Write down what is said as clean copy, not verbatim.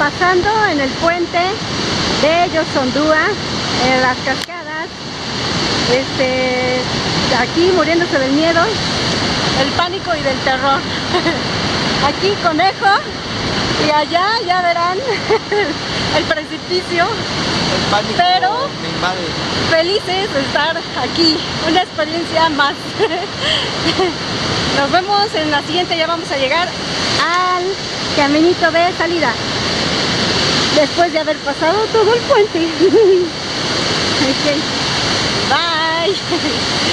pasando en el puente de Yoshondúa, en las cascadas, aquí muriéndose del miedo, el pánico y del terror. Aquí conejo y allá ya verán el precipicio, El pánico pero me invade. felices de estar aquí, una experiencia más. Nos vemos en la siguiente, ya vamos a llegar al caminito de salida, después de haber pasado todo el puente. Ok, bye.